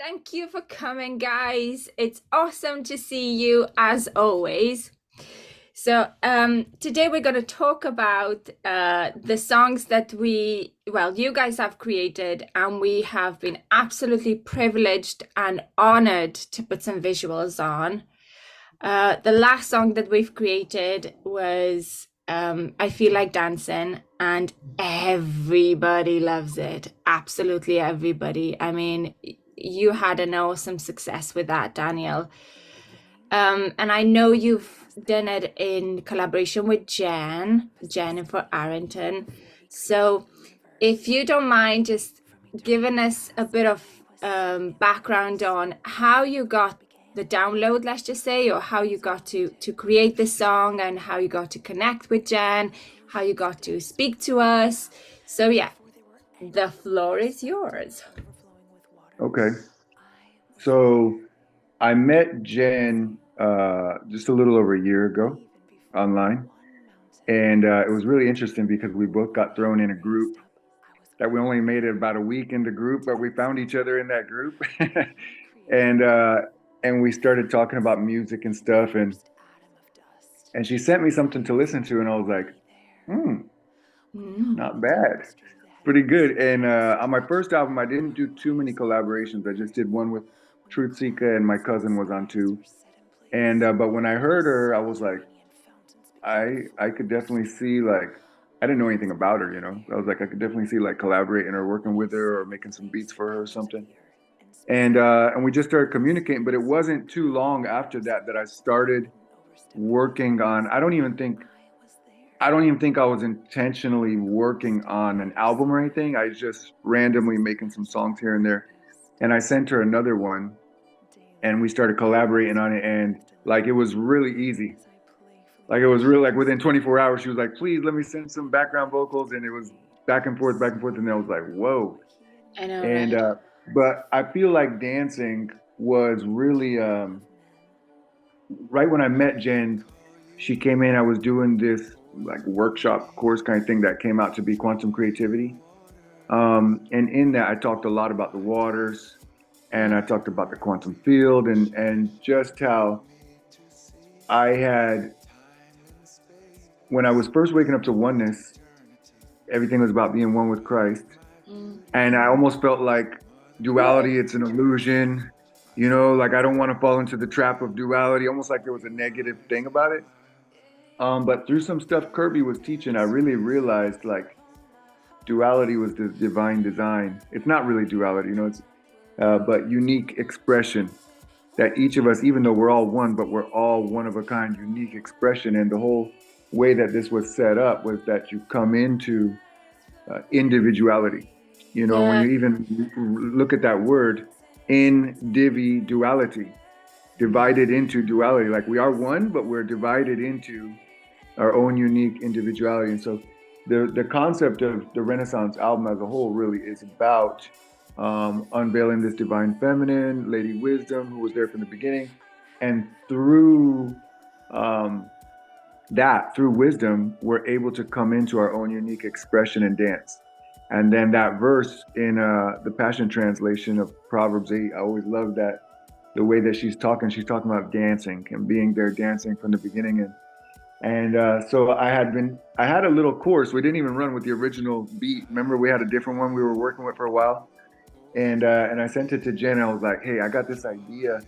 Thank you for coming, guys. It's awesome to see you as always. Today we're going to talk about the songs that you guys have created, and we have been absolutely privileged and honored to put some visuals on. The last song that we've created was I Feel Like Dancing, and everybody loves it. Absolutely everybody. I mean, you had an awesome success with that, Daniel. And I know you've done it in collaboration with Jennifer Arrington. So if you don't mind just giving us a bit of background on how you got the download, let's just say, or how you got to create the song and how you got to connect with Jen, how you got to speak to us. So yeah, the floor is yours. Okay. So I met Jen just a little over a year ago online. And it was really interesting because we both got thrown in a group that we only made it about a week in the group, but we found each other in that group. And and we started talking about music and stuff. And she sent me something to listen to, and I was like, hmm, Mm. not bad. Pretty good. And on my first album, I didn't do too many collaborations. I just did one with Truth Seeker, and my cousin was on too. And but when I heard her, I was like, I could definitely see like I didn't know anything about her, you know. I was like, I could definitely see like collaborating or working with her or making some beats for her or something. And we just started communicating, but it wasn't too long after that that I started working on. I don't even think I was intentionally working on an album or anything. I was just randomly making some songs here and there. And I sent her another one and we started collaborating on it, and like it was really easy. Like it was really like within 24 hours, she was like, please let me send some background vocals. And it was back and forth. And I was like, whoa. I know, And, right? but I feel like dancing was really, right when I met Jen, she came in, I was doing this like workshop course kind of thing that came out to be quantum creativity. And in that, I talked a lot about the waters and I talked about the quantum field and just how I had, when I was first waking up to oneness, everything was about being one with Christ. Mm. And I almost felt like Whoa. duality, it's an illusion, like I don't want to fall into the trap of duality, almost like there was a negative thing about it. But through some stuff Kirby was teaching, I really realized like duality was the divine design. It's not really duality, it's but unique expression that each of us, even though we're all one, but we're all one of a kind, unique expression. And the whole way that this was set up was that you come into individuality. When Yeah. you even look at that word, individuality, divided into duality, like we are one, but we're divided into our own unique individuality. And so the concept of the Renaissance album as a whole really is about unveiling this divine feminine, Lady Wisdom, who was there from the beginning. And through um, through wisdom, we're able to come into our own unique expression and dance. And then that verse in the Passion Translation of Proverbs 8, I always love that the way that she's talking about dancing and being there dancing from the beginning. And so I had a little course. We didn't even run with the original beat. Remember, we had a different one we were working with for a while. And I sent it to Jen. I was like, hey, I got this idea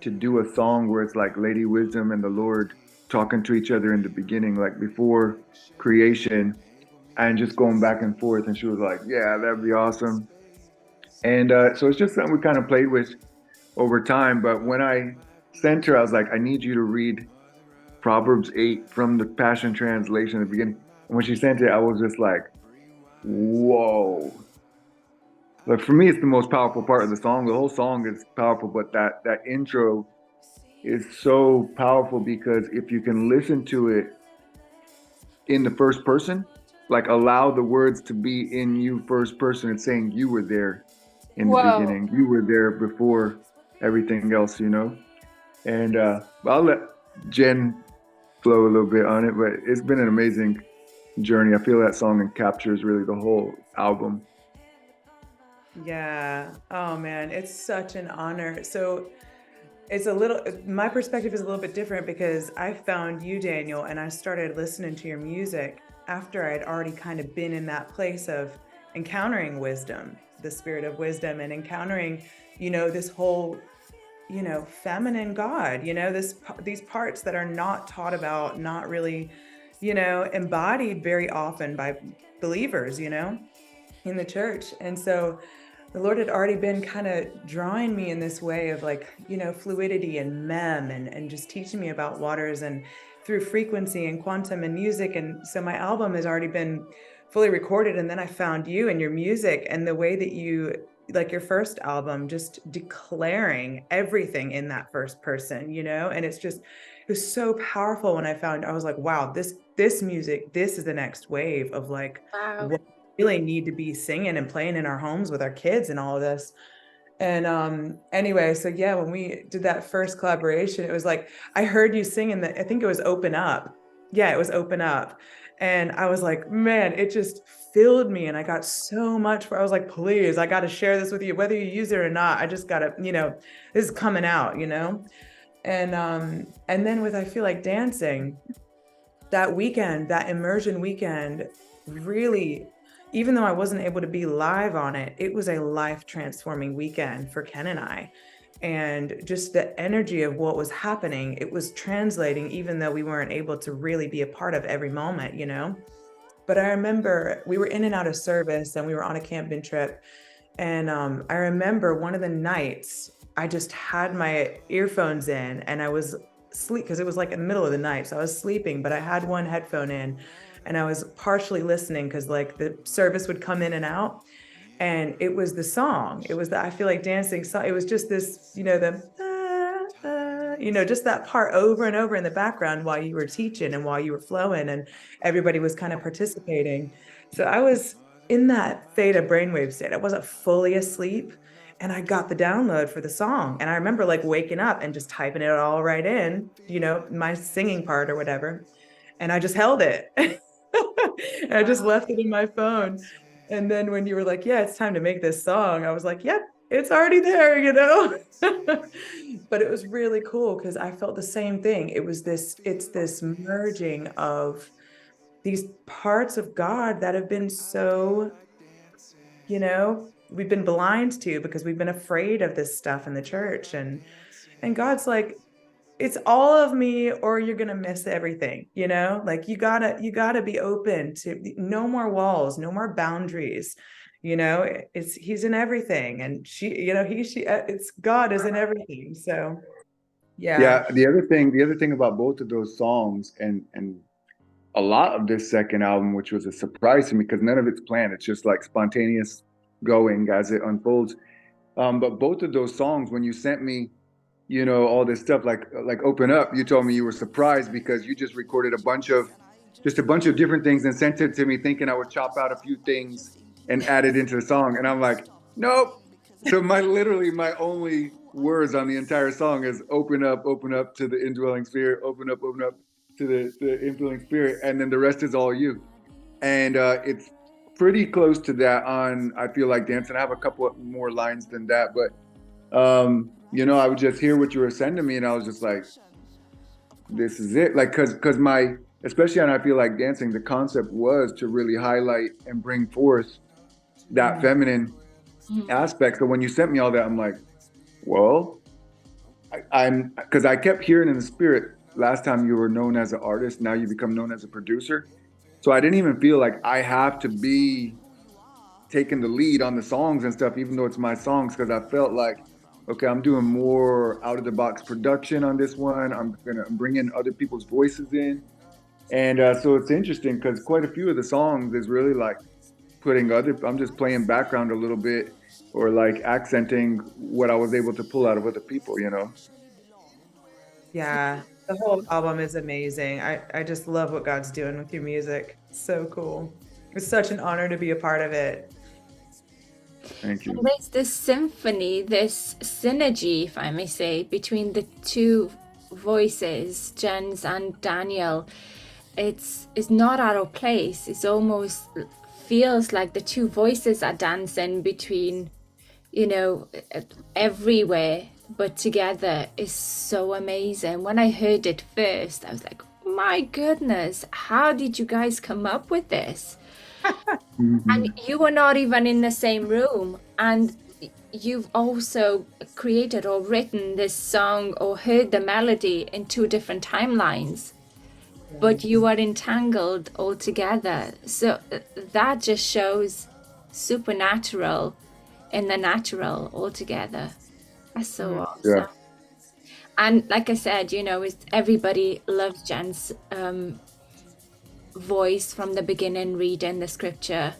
to do a song where it's like Lady Wisdom and the Lord talking to each other in the beginning, like before creation, and just going back and forth. And she was like, yeah, that'd be awesome. And so it's just something we kind of played with over time. But when I sent her, I was like, I need you to read Proverbs 8 from the Passion Translation at the beginning. And when she sent it, I was just like, whoa. Like for me, it's the most powerful part of the song. The whole song is powerful, but that intro is so powerful because if you can listen to it in the first person, like allow the words to be in you first person, it's saying you were there in the Whoa. beginning. You were there before everything else. And I'll let Jen flow a little bit on it, but it's been an amazing journey. I feel that song captures really the whole album. Yeah. Oh man, it's such an honor. So it's a little, my perspective is a little bit different because I found you, Daniel, and I started listening to your music after I'd already kind of been in that place of encountering wisdom, the spirit of wisdom, and encountering, this whole, feminine God, these parts that are not taught about, not really, embodied very often by believers, in the church. And so the Lord had already been kind of drawing me in this way of like, fluidity and mem and just teaching me about waters and through frequency and quantum and music. And so my album has already been fully recorded. And then I found you and your music and the way that you, like your first album, just declaring everything in that first person, and it was so powerful when I was like, wow, this music, this is the next wave of like Wow. what really need to be singing and playing in our homes with our kids and all of this. And anyway, so yeah, when we did that first collaboration, it was like I heard you sing in I think it was Open Up. Yeah, it was Open Up. And I was like, man, it just filled me. And I got so much where I was like, please, I got to share this with you, whether you use it or not. I just gotta, this is coming out, and then with I Feel Like Dancing, that weekend, that immersion weekend, really, even though I wasn't able to be live on it, it was a life transforming weekend for Ken and I. And just the energy of what was happening, it was translating, even though we weren't able to really be a part of every moment, But I remember we were in and out of service and we were on a camping trip. And I remember one of the nights I just had my earphones in and I was sleep because it was like in the middle of the night. So I was sleeping, but I had one headphone in and I was partially listening because like the service would come in and out. And it was the song. It was the I Feel Like Dancing song. It was just this, just that part over and over in the background while you were teaching and while you were flowing and everybody was kind of participating. So I was in that theta brainwave state. I wasn't fully asleep and I got the download for the song. And I remember like waking up and just typing it all right in, my singing part or whatever. And I just held it. And I just Wow. left it in my phone. And then when you were like, yeah, it's time to make this song, I was like, yep, it's already there. But it was really cool because I felt the same thing. It's this merging of these parts of God that have been so, we've been blind to because we've been afraid of this stuff in the church. And God's like, it's all of me or you're going to miss everything, like you gotta be open to no more walls, no more boundaries, he's in everything. And it's God is in everything. So yeah. Yeah, the other thing about both of those songs and a lot of this second album, which was a surprise to me because none of it's planned. It's just like spontaneous going as it unfolds. But both of those songs, when you sent me, all this stuff like Open Up, you told me you were surprised because you just recorded just a bunch of different things and sent it to me thinking I would chop out a few things and add it into the song. And I'm like, nope. So literally my only words on the entire song is open up to the indwelling spirit, open up to the influencing spirit, and then the rest is all you. And it's pretty close to that on I Feel Like Dancing. I have a couple more lines than that, but I would just hear what you were sending me and I was just like, this is it. Like, cause especially on I Feel Like Dancing, the concept was to really highlight and bring forth that feminine aspect. So when you sent me all that, I'm like, well, cause I kept hearing in the spirit, last time you were known as an artist, now you become known as a producer. So I didn't even feel like I have to be taking the lead on the songs and stuff, even though it's my songs, because I felt like, okay, I'm doing more out of the box production on this one. I'm bringing other people's voices in. And so it's interesting because quite a few of the songs is really like I'm just playing background a little bit or like accenting what I was able to pull out of other people. Yeah, the whole album is amazing. I just love what God's doing with your music. So cool. It's such an honor to be a part of it. Thank And you. there's this symphony, this synergy, if I may say, between the two voices, Jen's and Daniel. It's not out of place. It's almost feels like the two voices are dancing between you know, everywhere, but together is so amazing. When I heard it first, I was like, my goodness, how did you guys come up with this? And Mhm. you were not even in the same room. And you've also created or written this song or heard the melody in two different timelines, but you are entangled all together. So that just shows supernatural and the natural all together. That's so Mm. Yeah. awesome. And like I said, you know, everybody loves Jen's voice from the beginning, reading the scripture,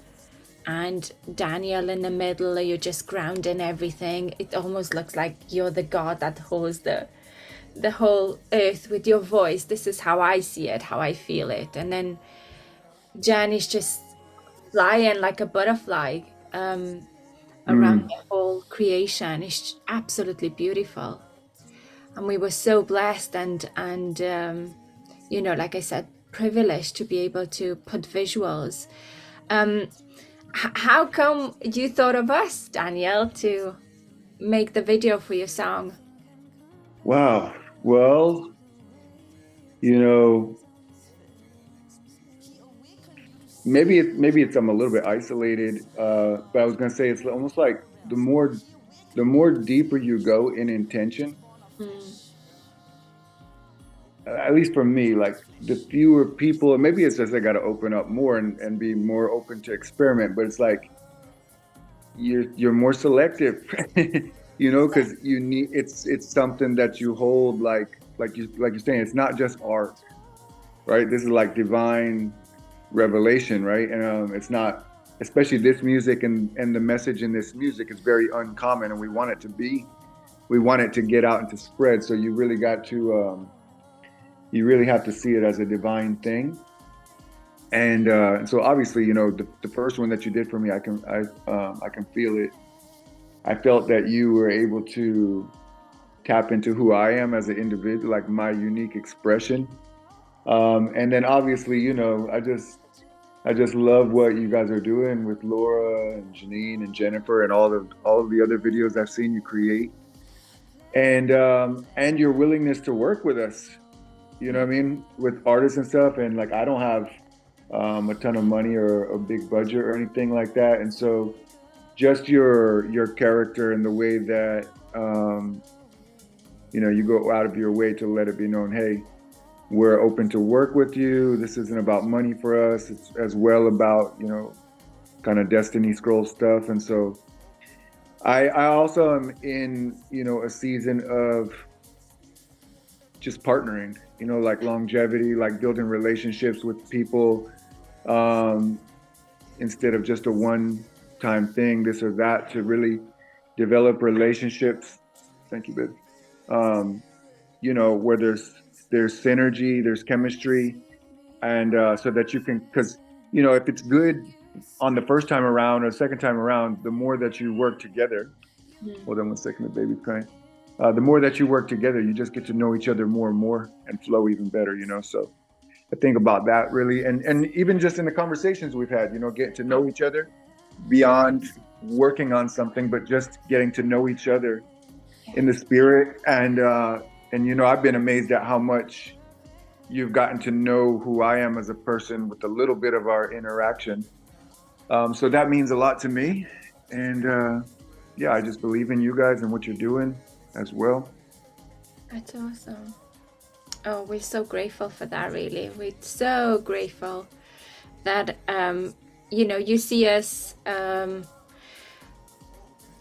and Daniel in the middle. You're just grounding everything. It almost looks like you're the God that holds the whole earth with your voice. This is how I see it, how I feel it. And then Jen is just flying like a butterfly around Mm. the whole creation. It's absolutely beautiful. And we were so blessed and you know, like I said, privileged to be able to put visuals. Um, how come you thought of us, Danielle, to make the video for your song? Wow. Well, you know, maybe it's I'm a little bit isolated, but I was gonna say it's almost like the more deeper you go in intention, Mm, at least for me, like the fewer people, and maybe it's just I got to open up more and be more open to experiment. But it's like you're more selective, because you need it's something that you hold like you're saying. It's not just art, right? This is like divine revelation, right? And it's not, especially this music and the message in this music is very uncommon, and we want it to get out and to spread. So you really have to see it as a divine thing. And so obviously, the first one that you did for me, I can feel it. I felt that you were able to tap into who I am as an individual, like my unique expression. And then obviously, I just love what you guys are doing with Laura and Janine and Jennifer and all of the other videos I've seen you create, and your willingness to work with us. You know what I mean, with artists and stuff. And like I don't have a ton of money or a big budget or anything like that, and so just your character and the way that you go out of your way to let it be known, hey, we're open to work with you. This isn't about money for us. It's as well about, kind of Destiny Scroll stuff. And so I also am in, a season of just partnering, like longevity, like building relationships with people, um, instead of just a one-time thing, this or that, to really develop relationships. Thank you, babe. Um, where there's synergy, there's chemistry, and so that you can, because if it's good on the first time around or second time around, the more that you work together. mm. Hold on one second, the baby's crying. The more that you work together, you just get to know each other more and more and flow even better. So I think about that really, and even just in the conversations we've had, getting to know each other beyond working on something, but just getting to know each other in the spirit. And I've been amazed at how much you've gotten to know who I am as a person with a little bit of our interaction. So that means a lot to me. And yeah, I just believe in you guys and what you're doing as well. That's awesome. Oh, we're so grateful for that, really. We're so grateful that you see us,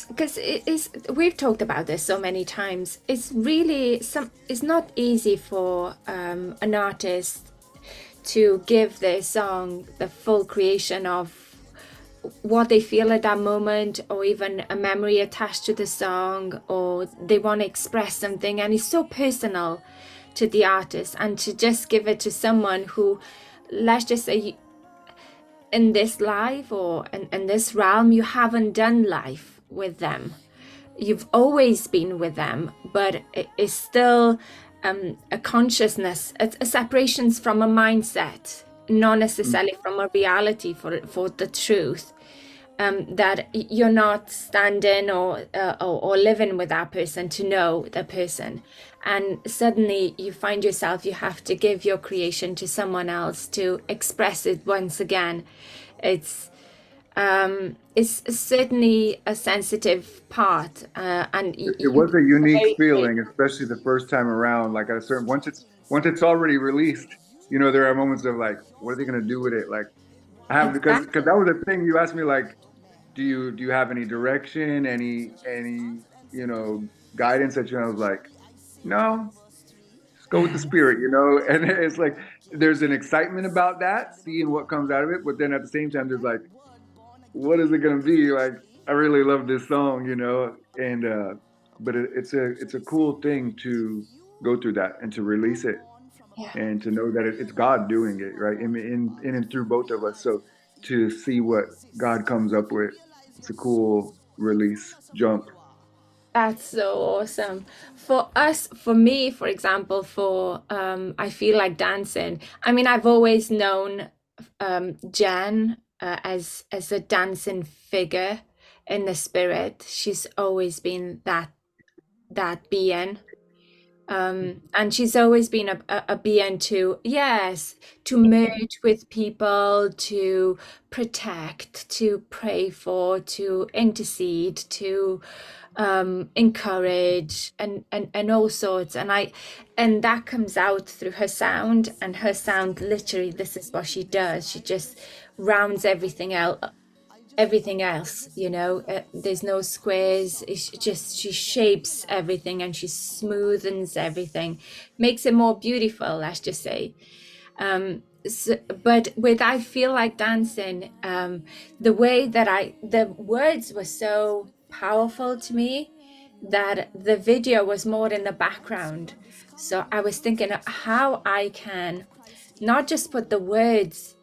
because we've talked about this so many times. It's really it's not easy for an artist to give their song the full creation of what they feel at that moment, or even a memory attached to the song, or they want to express something, and it's so personal to the artist. And to just give it to someone who, let's just say, in this life or in this realm, you haven't done life with them. You've always been with them, but it's still a consciousness, a separations from a mindset, not necessarily from a reality for the truth. that you're not standing or living with that person to know the person, and suddenly you find yourself you have to give your creation to someone else to express it once again. It's it's certainly a sensitive part, and It was a unique very feeling, especially the first time around. Like at a certain once it's already released, you know, there are moments of like, what are they gonna do with it? Like I have because exactly. that was the thing you asked me, like, do you have any direction, any you know guidance that you know? I was like, no, just go with the spirit, you know. And it's like there's an excitement about that, seeing what comes out of it, but then at the same time, there's like, what is it gonna be? Like, I really love this song, you know, and but it's a cool thing to go through that and to release it Yeah. and to know that it's God doing it, right? In and through both of us. So to see what God comes up with, it's a cool release jump. That's so awesome. For us, for me, for example, for I feel like dancing. I mean, I've always known Jen as a dancing figure in the spirit. She's always been that being. And she's always been a being to, yes, to merge with people, to protect, to pray for, to intercede, to encourage, and all sorts. And that comes out through her sound, and her sound literally, this is what she does. She just rounds everything else, you know. There's no squares. It's just she shapes everything and she smoothens everything, makes it more beautiful, let's just say. But with I feel like dancing, the way that the words were so powerful to me that the video was more in the background. So I was thinking how I can not just put the words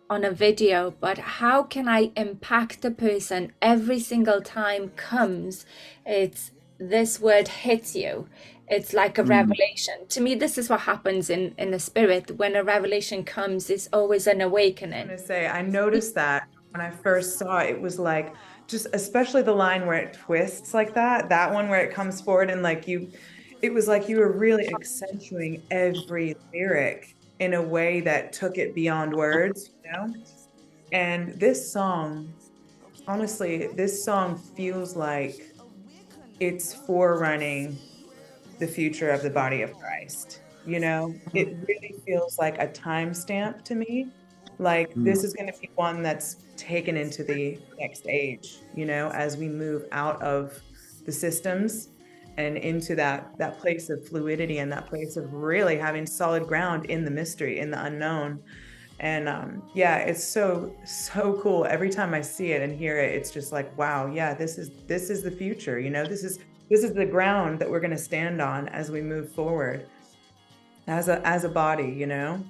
on a video, but how can I impact a person every single time comes? It's this word hits you. It's like a Mm, revelation. To me, this is what happens in the spirit. When a revelation comes, it's always an awakening. Gonna say, I noticed that when I first saw it, it was like just especially the line where it twists like that one where it comes forward and like you, it was like you were really accentuating every lyric in a way that took it beyond words, you know? And this song, honestly, this song feels like it's forerunning the future of the body of Christ. You know, it really feels like a timestamp to me. Like mm, this is going to be one that's taken into the next age, you know, as we move out of the systems and into that place of fluidity and that place of really having solid ground in the mystery, in the unknown. And yeah, it's so cool. Every time I see it and hear it, it's just like, wow, yeah, this is the future. You know, this is the ground that we're going to stand on as we move forward as a body. You know,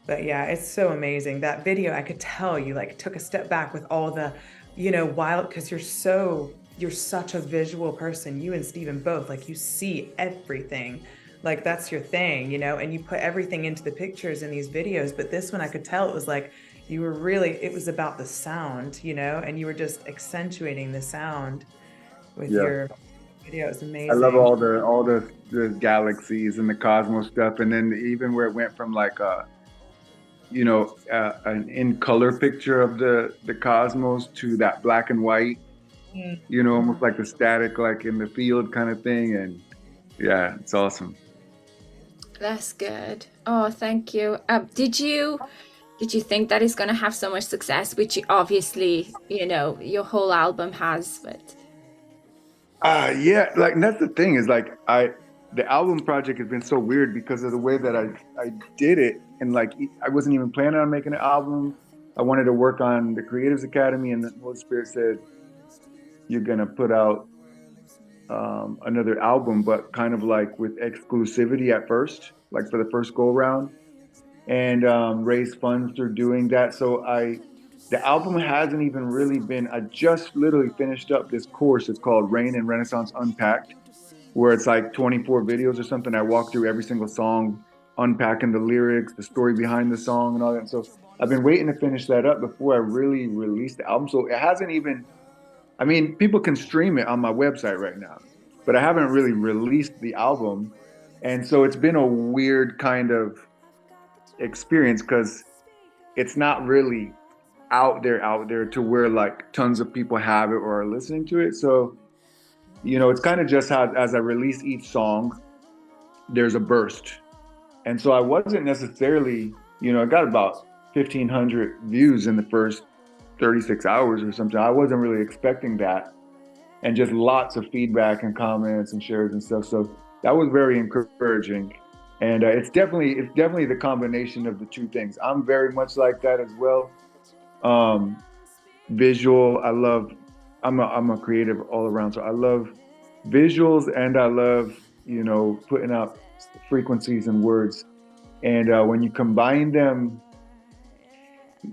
but yeah, it's so amazing. That video, I could tell you like took a step back with all the, you know, wild because you're such a visual person. You and Steven both, like you see everything. Like that's your thing, you know, and you put everything into the pictures in these videos. But this one I could tell it was like you were really, it was about the sound, you know, and you were just accentuating the sound with yeah. your video. It's I love amazing. all the galaxies and the cosmos stuff, and then even where it went from like you know, an in color picture of the cosmos to that black and white, Mm. you know, almost like the static, like in the field kind of thing. And yeah, it's awesome. That's good. Oh, thank you. Did you think that it's gonna have so much success, which you obviously, you know, your whole album has, but Yeah, like and that's the thing is like the album project has been so weird because of the way that I did it, and like I wasn't even planning on making an album. I wanted to work on the Creatives Academy, and the Holy Spirit said, "You're gonna put out another album, but kind of like with exclusivity at first, like for the first go round, and raise funds through doing that." So the album hasn't even really been. I just literally finished up this course. It's called Rain and Renaissance Unpacked, where it's like 24 videos or something. I walk through every single song, unpacking the lyrics, the story behind the song, and all that. So I've been waiting to finish that up before I really release the album. So it hasn't even, I mean, people can stream it on my website right now, but I haven't really released the album. And so it's been a weird kind of experience because it's not really out there to where like tons of people have it or are listening to it. So, it's kind of just how as I release each song, there's a burst. And so I wasn't necessarily, I got about 1,500 views in the first 36 hours or something. I wasn't really expecting that. And just lots of feedback and comments and shares and stuff. So that was very encouraging. And it's definitely the combination of the two things. I'm very much like that as well. Um, Visual, I'm a creative all around. So I love visuals and I love, putting out frequencies and words. And when you combine them,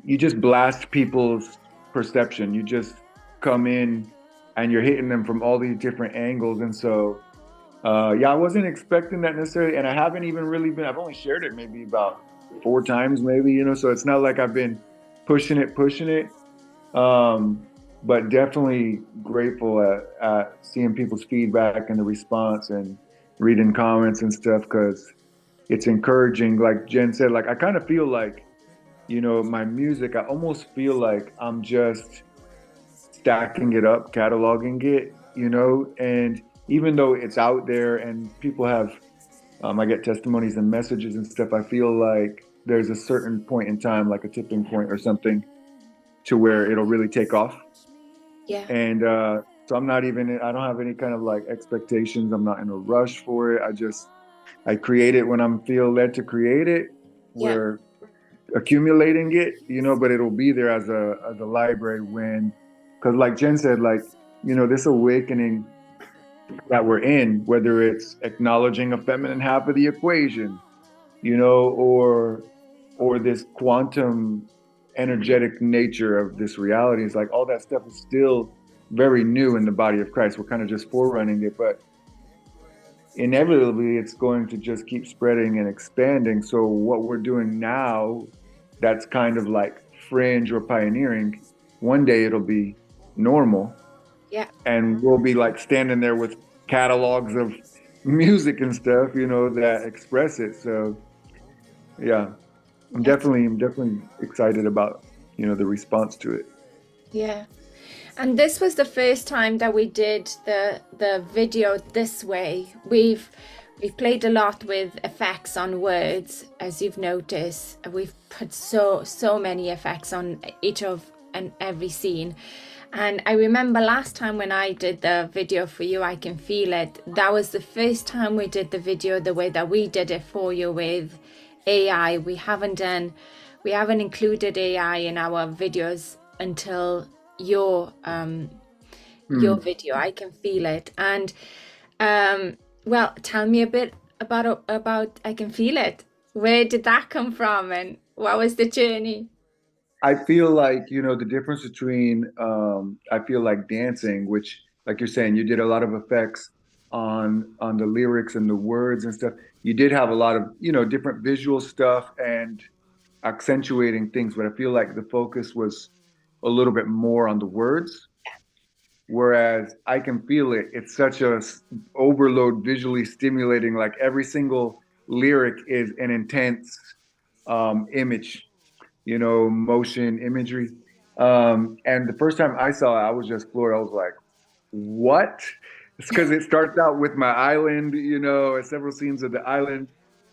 you just blast people's perception. You just come in and you're hitting them from all these different angles. And so, yeah, I wasn't expecting that necessarily. And I haven't even really I've only shared it maybe about 4 times, maybe, so it's not like I've been pushing it. Um, but definitely grateful at seeing people's feedback and the response and reading comments and stuff because it's encouraging. Like Jen said, like I kind of feel like, my music, I almost feel like I'm just stacking it up, cataloging it, and even though it's out there and people have, I get testimonies and messages and stuff, I feel like there's a certain point in time, like a tipping point or something, to where it'll really take off. Yeah. And so I don't have any kind of like expectations. I'm not in a rush for it. I create it when I'm feel led to create it. Yeah. We're accumulating it, but it'll be there as a library because like Jen said, like, this awakening that we're in, whether it's acknowledging a feminine half of the equation, or this quantum energetic nature of this reality, is like all that stuff is still very new in the body of Christ. We're kind of just forerunning it, but inevitably it's going to just keep spreading and expanding. So what we're doing now, that's kind of like fringe or pioneering, one day it'll be normal. Yeah. And we'll be like standing there with catalogs of music and stuff, that express it. So yeah, I'm That's, definitely excited about, the response to it. yeah. And this was the first time that we did the video this way. We've played a lot with effects on words, as you've noticed. We've put so many effects on each of and every scene. And I remember last time when I did the video for you, I Can Feel It. That was the first time we did the video the way that we did it for you with AI. We haven't included AI in our videos until your video, I Can Feel It. And well, tell me a bit about I Can Feel It. Where did that come from and what was the journey? I feel like, the difference between, I feel like dancing, which, like you're saying, you did a lot of effects on the lyrics and the words and stuff. You did have a lot of, different visual stuff and accentuating things, but I feel like the focus was a little bit more on the words. Whereas I Can Feel It, it's such a overload, visually stimulating, like every single lyric is an intense image, motion imagery. And the first time I saw it, I was just floored. I was like, what? It's because it starts out with my island, several scenes of the island,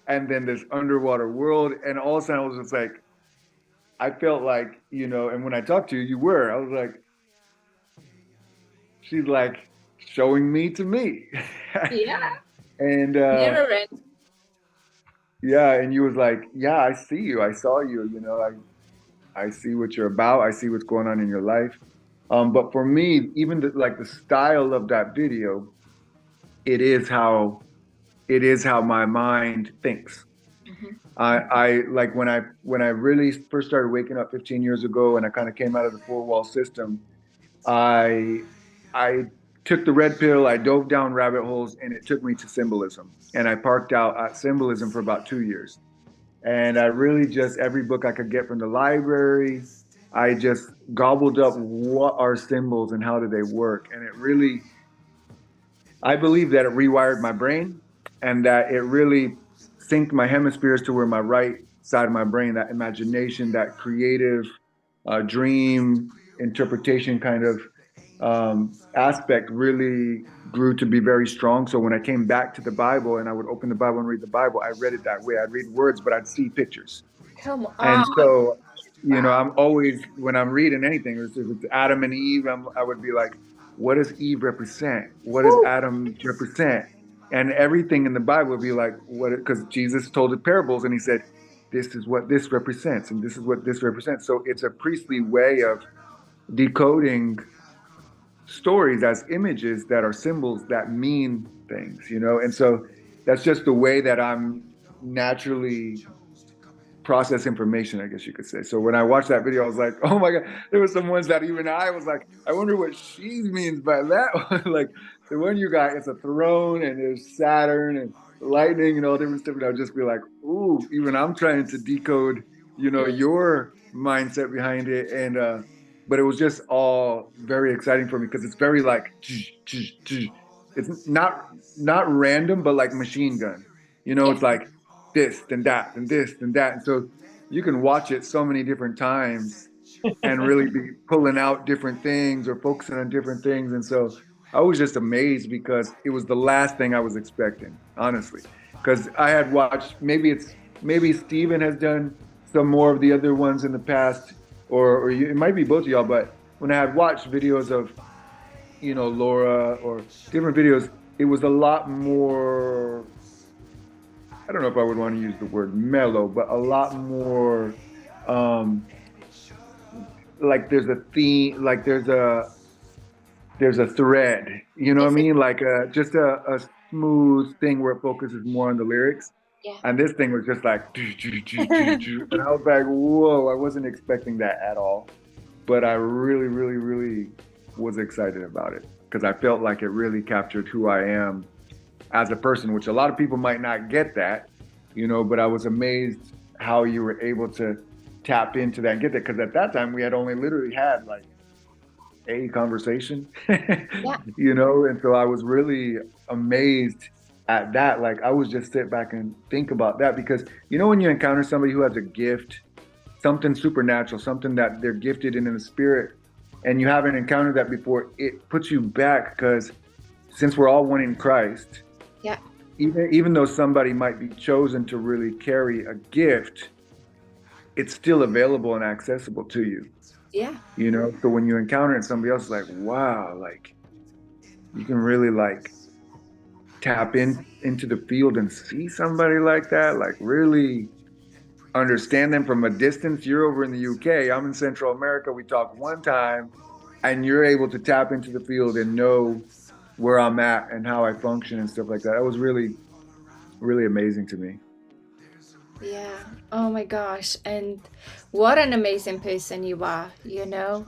and then this underwater world. And all of a sudden, I was just like, I felt like, and when I talked to you, I was like, she's like showing me to me. Yeah, And mirroring. yeah, and you was like, yeah, I see you. I saw you, I see what you're about. I see what's going on in your life. But for me, even like the style of that video, it is how my mind thinks. Mhm. I like when I really first started waking up 15 years ago, and I kind of came out of the four wall system. I I took the red pill. I dove down rabbit holes, and it took me to symbolism. And I parked out at symbolism for about 2 years. And I really just, every book I could get from the library, I just gobbled up what are symbols and how do they work. And it really, I believe that it rewired my brain and that it really synced my hemispheres to where my right side of my brain, that imagination, that creative dream interpretation kind of aspect really grew to be very strong. So when I came back to the Bible and I would open the Bible and read the Bible, I read it that way. I'd read words, but I'd see pictures. Come And on. so, Wow. I'm always, when I'm reading anything, if it's Adam and Eve, I would be like, what does Eve represent? What does Woo. Adam represent? And everything in the Bible would be like, what, because Jesus told the parables and he said, this is what this represents, and this is what this represents. So it's a priestly way of decoding stories as images that are symbols that mean things. And so that's just the way that I'm naturally process information, I guess you could say. So when I watched that video, I was like, oh my God, there were some ones that even I was like, I wonder what she means by that one. Like the one you got, it's a throne and there's Saturn and lightning and all different stuff. And I'll just be like, ooh, even I'm trying to decode, your mindset behind it. And but it was just all very exciting for me because it's very like it's not random, but like machine gun. Yeah. It's like this, then that, then this, then that. And so you can watch it so many different times and really be pulling out different things or focusing on different things. And so I was just amazed because it was the last thing I was expecting, honestly. Because I had watched, maybe Steven has done some more of the other ones in the past, or it might be both of y'all, but when I had watched videos of, Laura or different videos, it was a lot more, I don't know if I would want to use the word mellow, but a lot more um like there's a theme, like there's a thread, you know what I Is it? mean? Like just a smooth thing where it focuses more on the lyrics. Yeah. And this thing was just like and I was like, whoa, I wasn't expecting that at all. But I really, really, really was excited about it because I felt like it really captured who I am as a person, which a lot of people might not get that, but I was amazed how you were able to tap into that and get that. Because at that time, we had only literally had like a conversation, Yeah. and so I was really amazed at that. Like, I was just sit back and think about that because, when you encounter somebody who has a gift, something supernatural, something that they're gifted in the spirit, and you haven't encountered that before, it puts you back because since we're all one in Christ, Yeah. even though somebody might be chosen to really carry a gift, it's still available and accessible to you. Yeah. So when you encounter it, somebody else is like, wow, like you can really like tap into the field and see somebody like that, like really understand them from a distance. You're over in the UK, I'm in Central America. We talk one time, and you're able to tap into the field and know where I'm at and how I function and stuff like that. That was really, really amazing to me. Yeah. Oh my gosh. And what an amazing person you are, you know?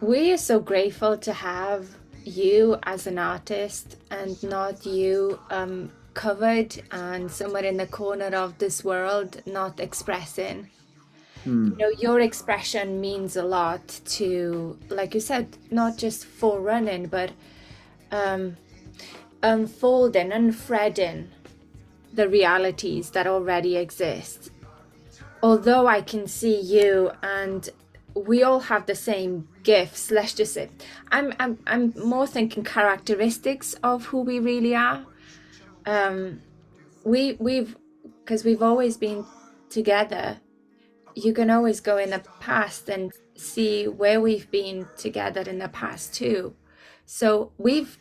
We are so grateful to have you as an artist and not you covered and somewhere in the corner of this world not expressing. Hmm. Your expression means a lot to, like you said, not just for running, but um, unfolding, unthreading the realities that already exist. Although I can see you and we all have the same gifts, let's just say, I'm more thinking characteristics of who we really are. We've because we've always been together. You can always go in the past and see where we've been together in the past too. So we've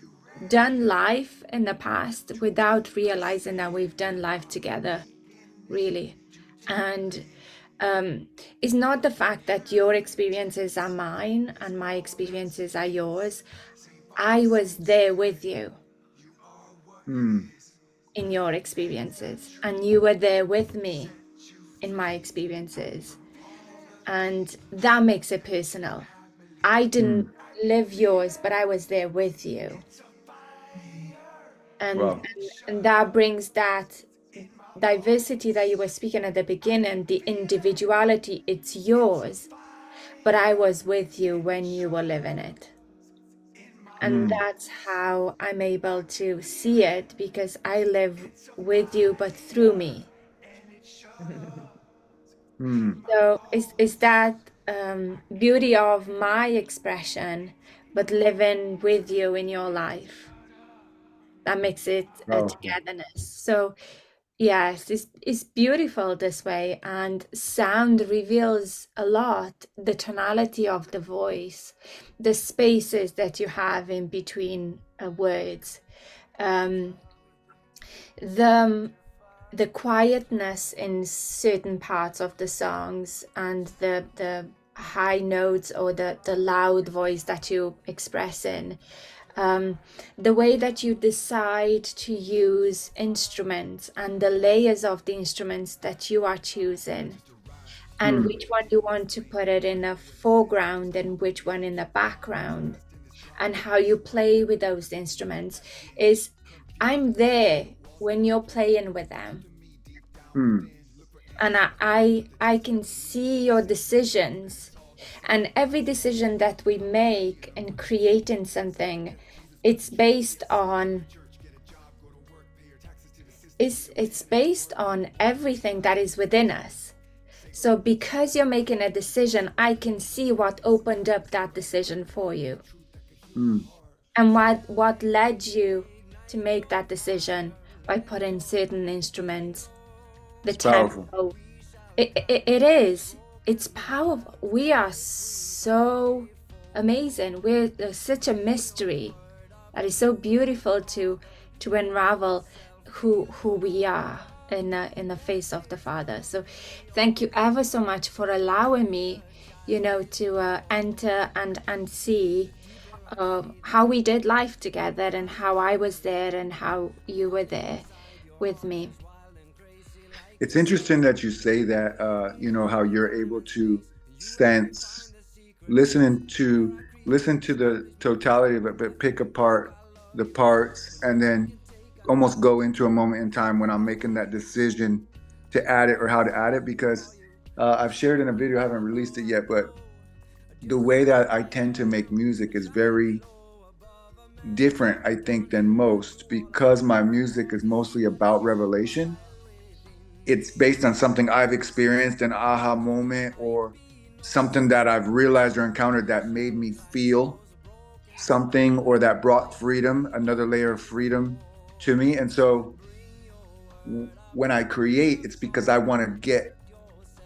done life in the past without realizing that we've done life together, really. And it's not the fact that your experiences are mine and my experiences are yours. I was there with you Hmm. in your experiences, and you were there with me in my experiences. And that makes it personal. I didn't Hmm. live yours, but I was there with you. And Wow. and that brings diversity that you were speaking at the beginning, the individuality, it's yours, but I was with you when you were living it. And that's how I'm able to see it, because I live with you, but through me. So is that beauty of my expression, but living with you in your life. That makes it a togetherness. So yes, it's beautiful this way, and sound reveals a lot, the tonality of the voice, the spaces that you have in between words, the quietness in certain parts of the songs, and the high notes or the loud voice that you express in. The way that you decide to use instruments and the layers of the instruments that you are choosing, and which one you want to put it in a foreground and which one in the background, and how you play with those instruments is, I'm there when you're playing with them. And I can see your decisions, and every decision that we make in creating something, it's based on everything that is within us. So because you're making a decision, I can see what opened up that decision for you, and what led you to make that decision by putting certain instruments, the tempo. It is. It's powerful. We are so amazing. There's such a mystery that is so beautiful to unravel who we are in the face of the Father. So thank you ever so much for allowing me, to enter and see how we did life together, and how I was there and how you were there with me. It's interesting that you say that, how you're able to sense, listen to the totality of it, but pick apart the parts, and then almost go into a moment in time when I'm making that decision to add it or how to add it. Because I've shared in a video, I haven't released it yet, but the way that I tend to make music is very different, I think, than most, because my music is mostly about revelation. It's based on something I've experienced, an aha moment, or something that I've realized or encountered that made me feel something, or that brought freedom, another layer of freedom to me. And so when I create, it's because I want to get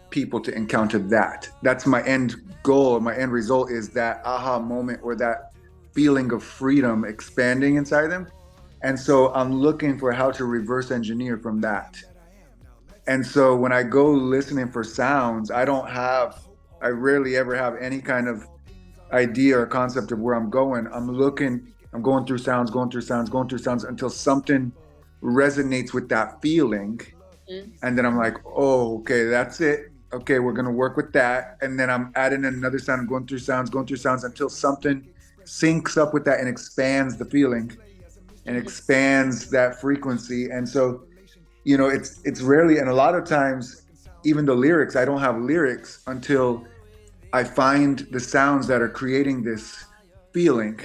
people to encounter that. That's my end goal. My end result is that aha moment, or that feeling of freedom expanding inside them. And so I'm looking for how to reverse engineer from that. And so when I go listening for sounds, I rarely ever have any kind of idea or concept of where I'm going. I'm going through sounds until something resonates with that feeling. And then I'm like, oh, okay, that's it. Okay, we're going to work with that. And then I'm adding another sound, I'm going through sounds until something syncs up with that and expands the feeling and expands that frequency. And so, it's rarely, and a lot of times, even the lyrics, I don't have lyrics until I find the sounds that are creating this feeling.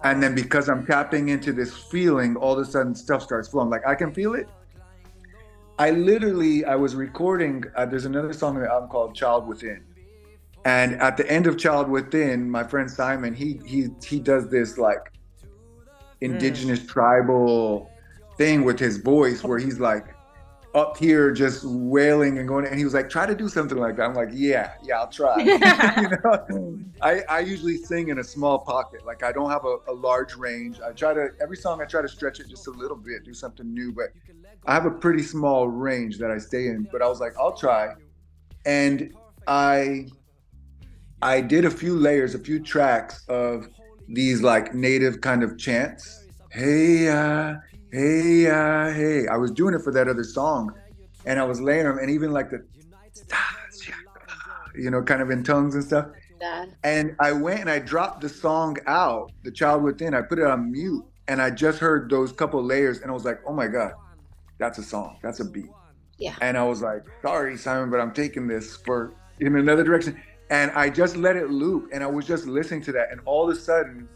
And then because I'm tapping into this feeling, all of a sudden stuff starts flowing. Like, I can feel it. I was recording, there's another song on the album called Child Within. And at the end of Child Within, my friend Simon, he does this like indigenous tribal thing with his voice, where he's like up here just wailing and going, and he was like, try to do something like that. I'm like, yeah, I'll try. I usually sing in a small pocket. Like, I don't have a large range. Every song I try to stretch it just a little bit, do something new, but I have a pretty small range that I stay in. But I was like, I'll try. And I did a few tracks of these like native kind of chants. Hey, hey. I was doing it for that other song, and I was laying them, and even like the, kind of in tongues and stuff. And I went and I dropped the song out, The Child Within. I put it on mute, and I just heard those couple layers, and I was like, oh my God, that's a song, that's a beat. Yeah. And I was like, sorry, Simon, but I'm taking this for in another direction. And I just let it loop. And I was just listening to that. And all of a sudden,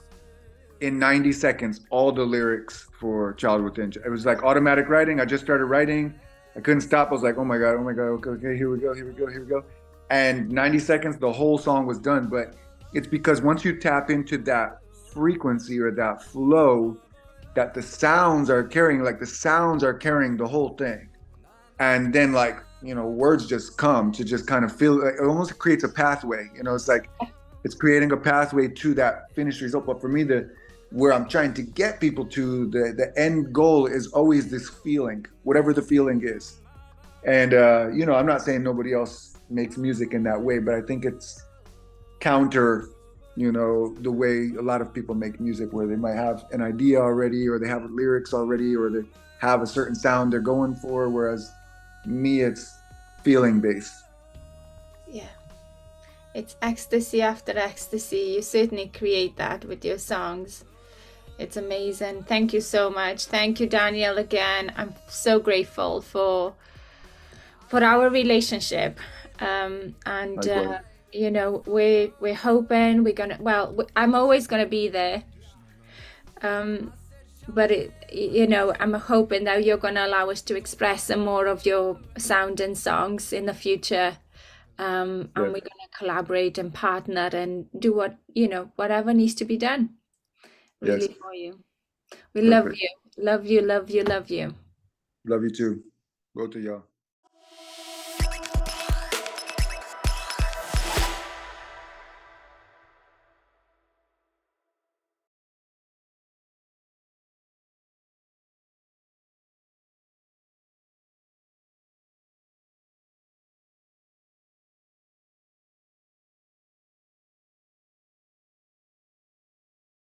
in 90 seconds, all the lyrics for Child Within. It was like automatic writing. I just started writing. I couldn't stop. I was like, oh my God, okay, okay, here we go, here we go, here we go. And 90 seconds, the whole song was done. But it's because once you tap into that frequency or that flow, that the sounds are carrying, like the sounds are carrying the whole thing. And then like, you know, words just come to just kind of feel, like, it almost creates a pathway, you know, it's like, it's creating a pathway to that finished result. But for me, where I'm trying to get people to, the end goal is always this feeling, whatever the feeling is. And you know, I'm not saying nobody else makes music in that way, but I think it's counter, you know, the way a lot of people make music, where they might have an idea already, or they have lyrics already, or they have a certain sound they're going for. Whereas me, it's feeling based. Yeah. It's ecstasy after ecstasy. You certainly create that with your songs. It's amazing. Thank you so much. Thank you, Daniel, again. I'm so grateful for our relationship. And Likewise. you know, we're hoping we're gonna. Well, I'm always gonna be there. Um, but you know, I'm hoping that you're gonna allow us to express some more of your sound and songs in the future. And Yes, we're gonna collaborate and partner and do what, you know, whatever needs to be done, yes, really, for you. We love perfect. you, love you, love you, love you. Love you too. Go to y'all.